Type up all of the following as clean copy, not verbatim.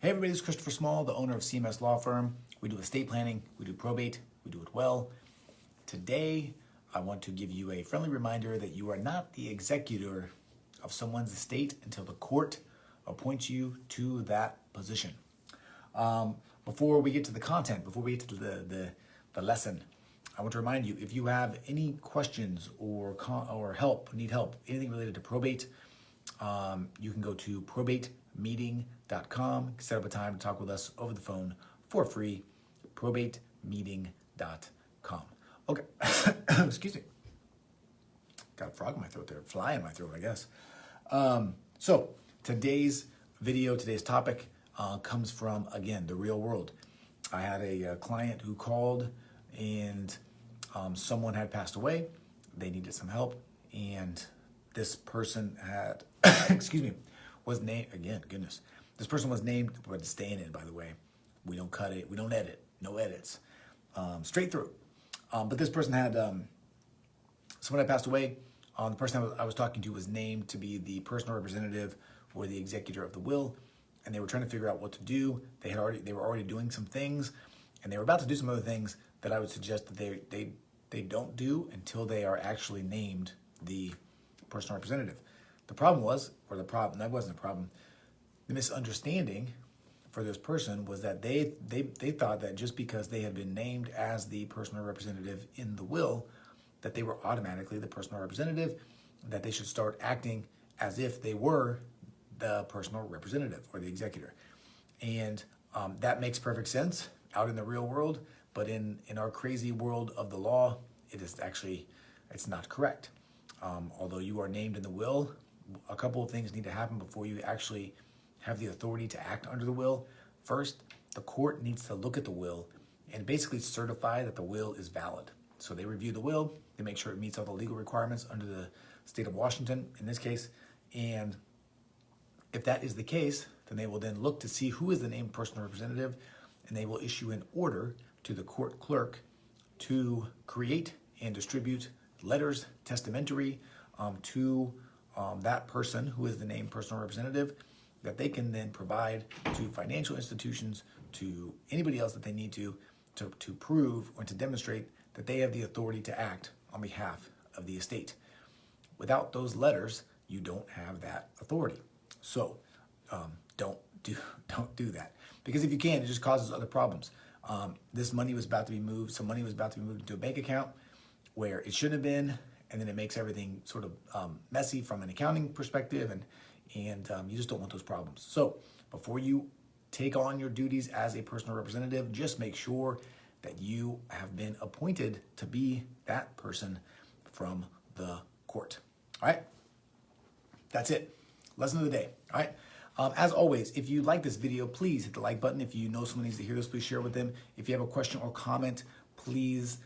Hey everybody, this is Christopher Small, the owner of CMS Law Firm. We do estate planning, we do probate, we do it well. Today, I want to give you a friendly reminder that you are not the executor of someone's estate until the court appoints you to that position. Before we get to the content, before we get to the lesson, I want to remind you, if you have any questions or need help, anything related to probate, you can go to probatemeeting.com, set up a time to talk with us over the phone for free, probatemeeting.com. Okay, excuse me. Got a frog in my throat there, fly in my throat, I guess. So today's video, today's topic comes from, again, the real world. I had a client who called and someone had passed away. They needed some help, and this person had, excuse me, was named, again, goodness. This person was named, we're staying in, by the way. We don't cut it, we don't edit, no edits, straight through. But this person had, someone had passed away. The person I was talking to was named to be the personal representative or the executor of the will, and they were trying to figure out what to do. They were already doing some things, and they were about to do some other things that I would suggest that they don't do until they are actually named the personal representative. The problem was, that wasn't a problem, the misunderstanding for this person was that they thought that just because they had been named as the personal representative in the will, that they were automatically the personal representative, that they should start acting as if they were the personal representative or the executor. And that makes perfect sense out in the real world, but in our crazy world of the law, it's not correct. Although you are named in the will, a couple of things need to happen before you actually have the authority to act under the will. First, the court needs to look at the will and basically certify that the will is valid. So they review the will, they make sure it meets all the legal requirements under the state of Washington, in this case, and if that is the case, then they will then look to see who is the named personal representative, and they will issue an order to the court clerk to create and distribute letters testamentary to that person who is the named personal representative, that they can then provide to financial institutions, to anybody else that they need to prove or to demonstrate that they have the authority to act on behalf of the estate. Without those letters, you don't have that authority. So don't do that, because if you can, it just causes other problems. This money was about to be moved. Some money was about to be moved into a bank account where it shouldn't have been, and then it makes everything sort of messy from an accounting perspective, and you just don't want those problems. So before you take on your duties as a personal representative, just make sure that you have been appointed to be that person from the court. All right, that's it. Lesson of the day. All right. As always, if you like this video, please hit the like button. If you know someone needs to hear this, please share with them. If you have a question or comment, please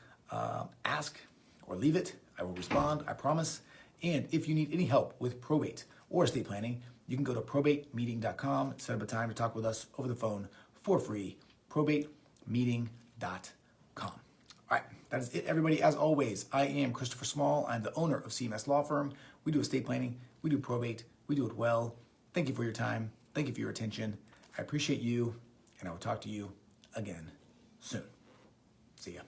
ask or leave it. I will respond, I promise. And if you need any help with probate or estate planning, you can go to probatemeeting.com, set up a time to talk with us over the phone for free, probatemeeting.com. All right, that is it, everybody. As always, I am Christopher Small. I'm the owner of CMS Law Firm. We do estate planning, we do probate, we do it well. Thank you for your time. Thank you for your attention. I appreciate you, and I will talk to you again soon. See ya.